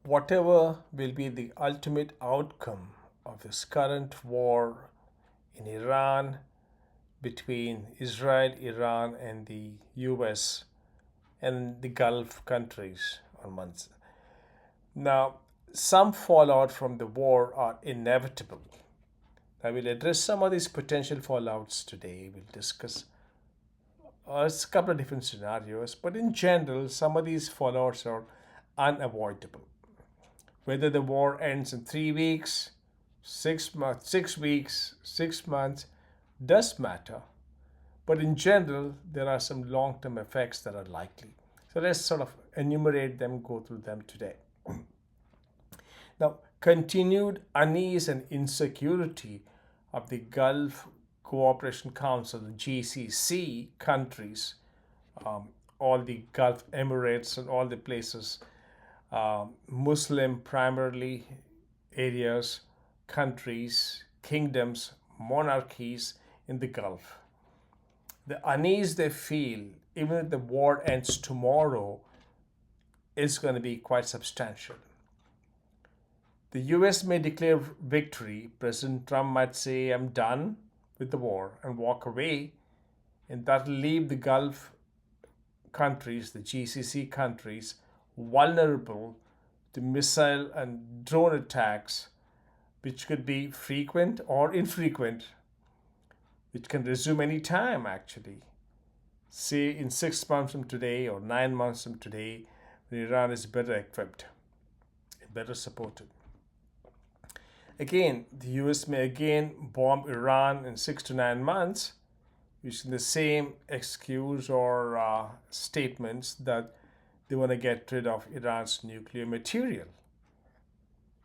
whatever will be the ultimate outcome of this current war in Iran between Israel, Iran, and the US and the Gulf countries on months. Now, some fallout from the war are inevitable. I will address some of these potential fallouts today. We'll discuss a couple of different scenarios, but in general, some of these fallouts are unavoidable. Whether the war ends in 3 weeks, 6 months, 6 weeks, 6 months, does matter. But in general, there are some long term effects that are likely. So let's sort of enumerate them, go through them today. Now, continued unease and insecurity of the Gulf Cooperation Council, the GCC countries, all the Gulf Emirates and all the places, Muslim primarily areas, countries, kingdoms, monarchies in the Gulf. The unease they feel, even if the war ends tomorrow, is going to be quite substantial. The US may declare victory. President Trump might say, I'm done with the war and walk away, and that'll leave the Gulf countries, the GCC countries, vulnerable to missile and drone attacks, which could be frequent or infrequent, which can resume any time actually. Say in 6 months from today or 9 months from today, when Iran is better equipped, better supported. Again, the US may again bomb Iran in 6 to 9 months, using the same excuse or statements that they want to get rid of Iran's nuclear material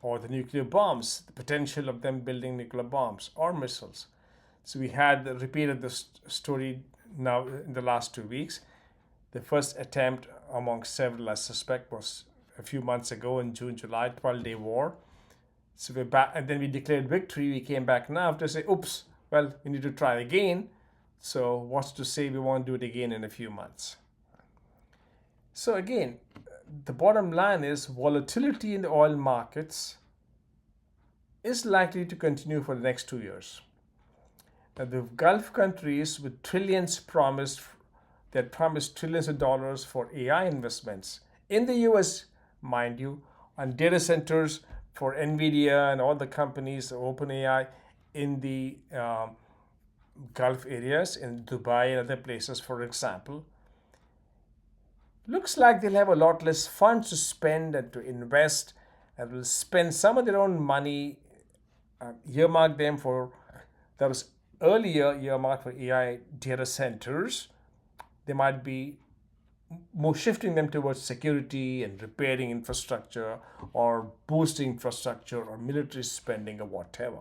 or the nuclear bombs, the potential of them building nuclear bombs or missiles. So we had repeated this story now in the last 2 weeks. The first attempt among several, I suspect, was a few months ago in June, July, 12-day war. So we're back, and then we declared victory. We came back now to say, oops, well, we need to try again. So what's to say we won't do it again in a few months? So again, the bottom line is volatility in the oil markets is likely to continue for the next 2 years. Now, the Gulf countries with trillions promised, they had promised trillions of dollars for AI investments in the US, mind you, on data centers for NVIDIA and all the companies, OpenAI, in the Gulf areas, in Dubai and other places, for example. Looks like they'll have a lot less funds to spend and to invest, and will spend some of their own money, earmark them for, that was earlier earmarked for AI data centers. They might be more shifting them towards security and repairing infrastructure or boosting infrastructure or military spending or whatever.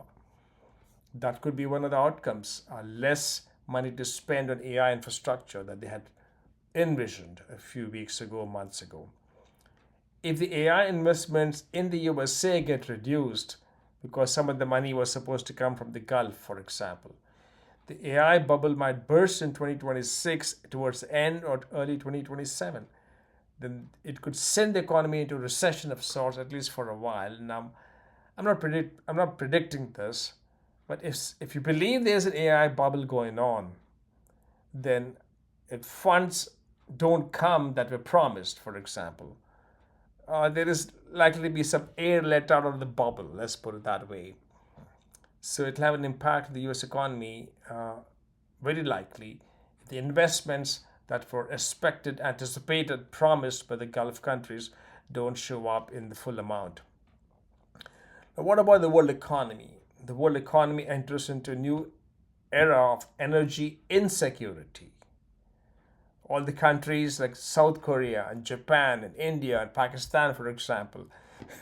That could be one of the outcomes, less money to spend on AI infrastructure that they had envisioned a few weeks ago, months ago. If the AI investments in the USA get reduced because some of the money was supposed to come from the Gulf, for example, the AI bubble might burst in 2026 towards the end or early 2027. Then it could send the economy into a recession of sorts, at least for a while. Now, I'm not predicting this, but if you believe there's an AI bubble going on, then if funds don't come that were promised, for example, there is likely to be some air let out of the bubble, let's put it that way. So it'll have an impact on the US economy, very likely. The investments that were expected, anticipated, promised by the Gulf countries don't show up in the full amount. Now, what about the world economy? The world economy enters into a new era of energy insecurity. All the countries like South Korea and Japan and India and Pakistan, for example,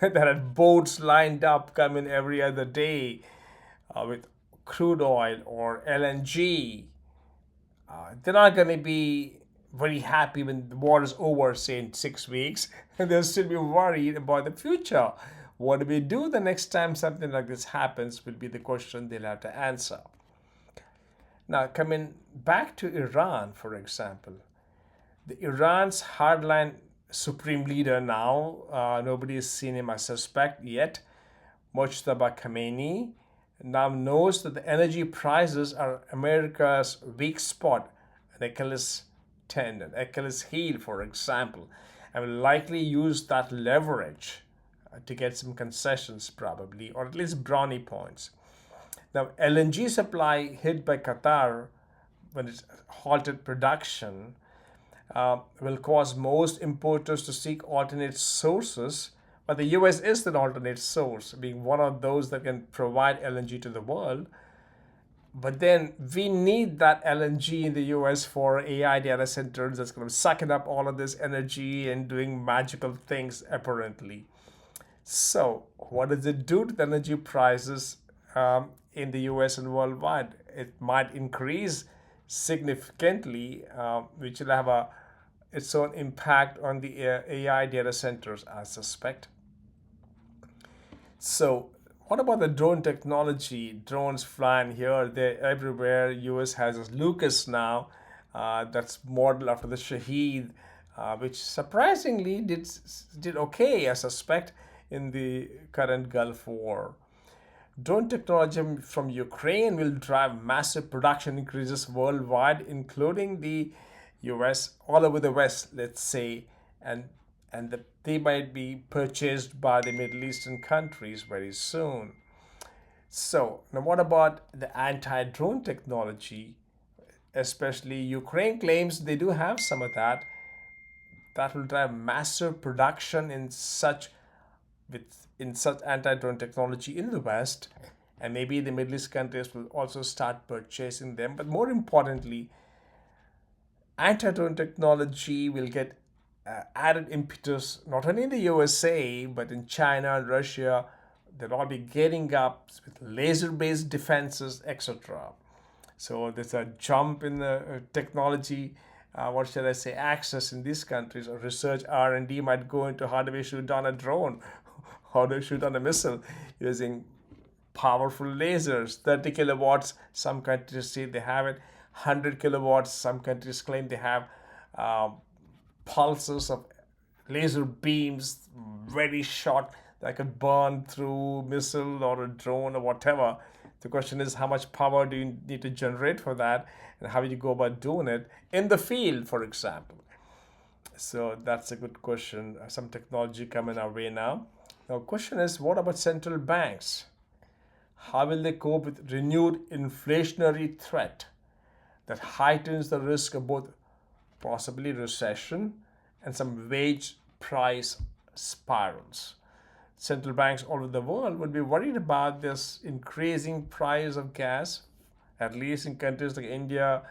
that had boats lined up coming every other day with crude oil or LNG, they're not going to be very happy when the war is over, say in 6 weeks, and they'll still be worried about the future. What do we do the next time something like this happens will be the question they'll have to answer. Now, coming back to Iran, for example, the Iran's hardline supreme leader now. Nobody has seen him as suspect yet. Mojtaba Khamenei now knows that the energy prices are America's weak spot, an Achilles tendon, Achilles heel, for example, and will likely use that leverage to get some concessions, probably, or at least brownie points. Now, LNG supply hit by Qatar when it halted production will cause most importers to seek alternate sources. But the US is an alternate source, being one of those that can provide LNG to the world. But then we need that LNG in the US for AI data centers that's going to suck it up all of this energy and doing magical things, apparently. So, what does it do to the energy prices in the US and worldwide? It might increase significantly, which will have its own impact on the AI data centers, I suspect. So, what about the drone technology? Drones flying here, there, everywhere. US has this Lucas now, that's modeled after the Shaheed, which surprisingly did okay, I suspect, in the current Gulf War. Drone technology from Ukraine will drive massive production increases worldwide, including the US, all over the West, let's say, and they might be purchased by the Middle Eastern countries very soon. So, now what about the anti drone technology? Especially Ukraine claims they do have some of that. That will drive massive production in such anti-drone technology in the West, and maybe the Middle East countries will also start purchasing them. But more importantly, anti-drone technology will get added impetus not only in the USA but in China and Russia. They'll all be getting up with laser-based defenses, etc. So there's a jump in the technology. What shall I say? Access in these countries, or research R&D might go into how do we shoot down a drone, how do we shoot down a missile using powerful lasers, 30 kilowatts. Some countries say they have it, 100 kilowatts. Some countries claim they have uh, pulses of laser beams, very short, that could burn through missile or a drone or whatever. The question is, how much power do you need to generate for that, and how do you go about doing it in the field, for example? So that's a good question. Some technology coming our way now. Now, question is, what about central banks? How will they cope with renewed inflationary threat that heightens the risk of both possibly recession and some wage price spirals? Central banks all over the world would be worried about this increasing price of gas, at least in countries like India,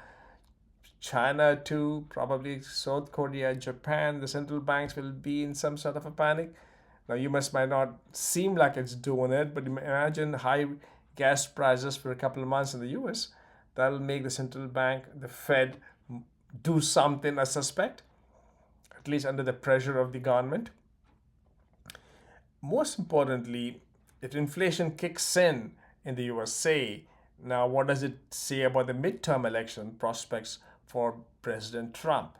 China too, probably South Korea, Japan. The central banks will be in some sort of a panic. Now, US might not seem like it's doing it, but imagine high gas prices for a couple of months in the US. That'll make the central bank, the Fed, do something, I suspect, at least under the pressure of the government. Most importantly, if inflation kicks in the USA, now what does it say about the midterm election prospects for President Trump?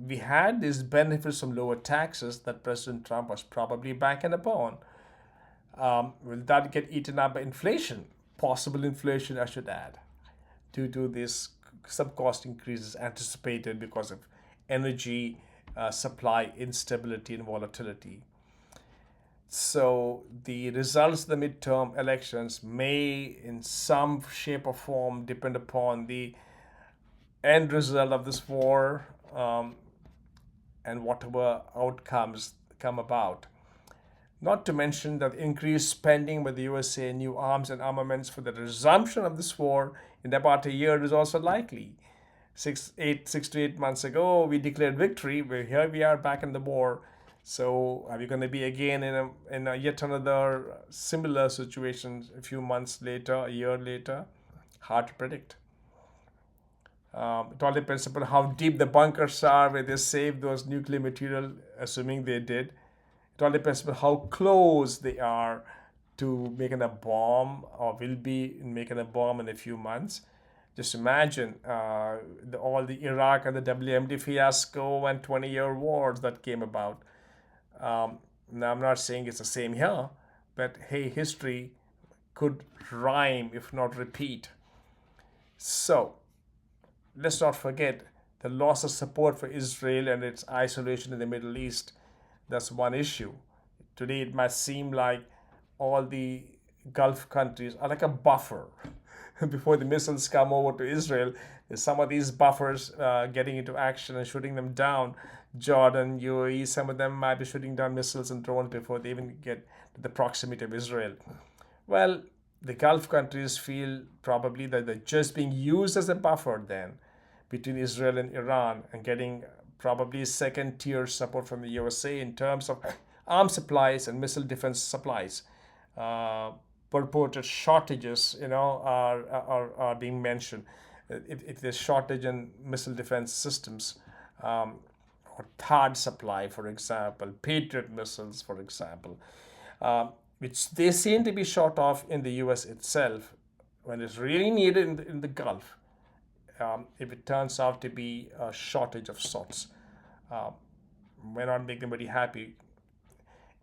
We had these benefits from lower taxes that President Trump was probably banking upon. Will that get eaten up by inflation? Possible inflation, I should add, due to these sub cost increases anticipated because of energy supply instability and volatility. So the results of the midterm elections may, in some shape or form, depend upon the end result of this war, and whatever outcomes come about. Not to mention that increased spending by the USA in new arms and armaments for the resumption of this war in about a year is also likely. 6 to 8 months ago, we declared victory. Here we are back in the war. So are we going to be again in a yet another similar situation a few months later, a year later? Hard to predict. It all depends upon how deep the bunkers are where they save those nuclear material, assuming they did. It all depends upon how close they are to making a bomb, or will be making a bomb in a few months. Just imagine all the Iraq and the WMD fiasco and 20-year wars that came about. Now, I'm not saying it's the same here, but hey, history could rhyme if not repeat. So, let's not forget the loss of support for Israel and its isolation in the Middle East. That's one issue. Today, it might seem like all the Gulf countries are like a buffer. Before the missiles come over to Israel, there's some of these buffers getting into action and shooting them down. Jordan, UAE, some of them might be shooting down missiles and drones before they even get to the proximity of Israel. Well, the Gulf countries feel probably that they're just being used as a buffer then between Israel and Iran and getting probably second tier support from the USA in terms of arms supplies and missile defense supplies. Uh, Purported shortages, are being mentioned. If there's shortage in missile defense systems, or THAAD supply, for example, Patriot missiles, for example, which they seem to be short of in the US itself when it's really needed in the Gulf, if it turns out to be a shortage of sorts, uh, may not make anybody happy.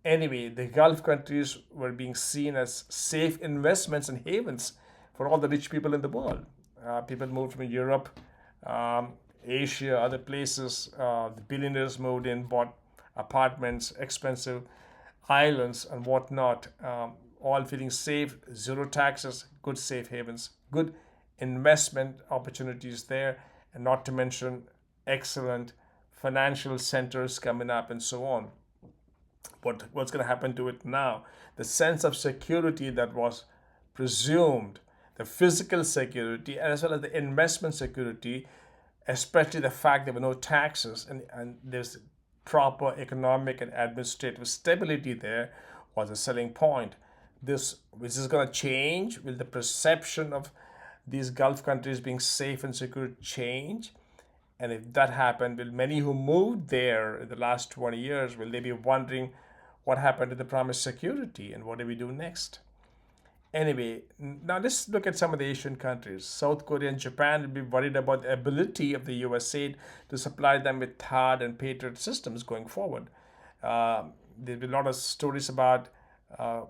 Anyway, the Gulf countries were being seen as safe investments and havens for all the rich people in the world. People moved from Europe, um, Asia, other places. The billionaires moved in, bought apartments, expensive islands, and whatnot, all feeling safe, zero taxes, good safe havens, good investment opportunities there, and not to mention excellent financial centers coming up and so on. What's going to happen to it now? The sense of security that was presumed, the physical security as well as the investment security, especially the fact there were no taxes and there's proper economic and administrative stability there, was a selling point. This which is going to change. Will the perception of these Gulf countries being safe and secure change? And if that happened, will many who moved there in the last 20 years, will they be wondering what happened to the promised security and what do we do next? Anyway, now let's look at some of the Asian countries. South Korea and Japan will be worried about the ability of the USA to supply them with THAAD and Patriot systems going forward. There'll be a lot of stories about uh,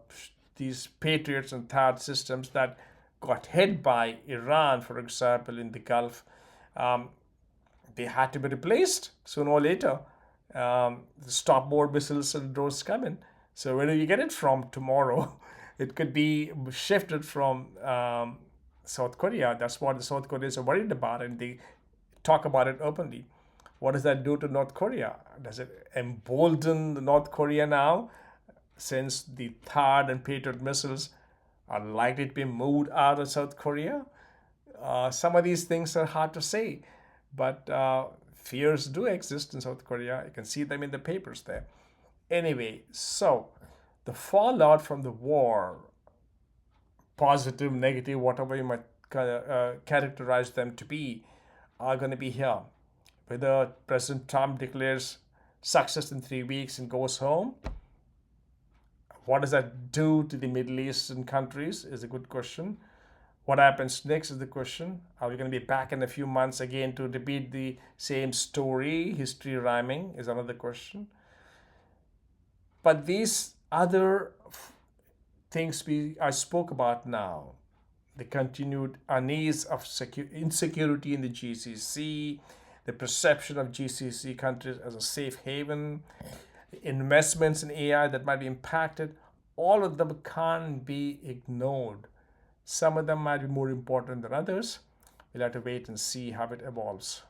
these Patriots and THAAD systems that got hit by Iran, for example, in the Gulf. Um, they had to be replaced sooner or later. Stop more missiles and drones coming. So where do you get it from tomorrow? It could be shifted from South Korea. That's what the South Koreans are worried about, and they talk about it openly. What does that do to North Korea? Does it embolden North Korea now, since the THAAD and Patriot missiles are likely to be moved out of South Korea? Some of these things are hard to say, but fears do exist in South Korea. You can see them in the papers there. Anyway, so the fallout from the war, positive, negative, whatever you might characterize them to be, are going to be here. Whether President Trump declares success in 3 weeks and goes home, what does that do to the Middle Eastern countries is a good question. What happens next is the question. Are we going to be back in a few months again to repeat the same story? History rhyming is another question. But these other things I spoke about now, the continued unease of insecurity in the GCC, the perception of GCC countries as a safe haven, investments in AI that might be impacted, all of them can't be ignored. Some of them might be more important than others. We'll have to wait and see how it evolves.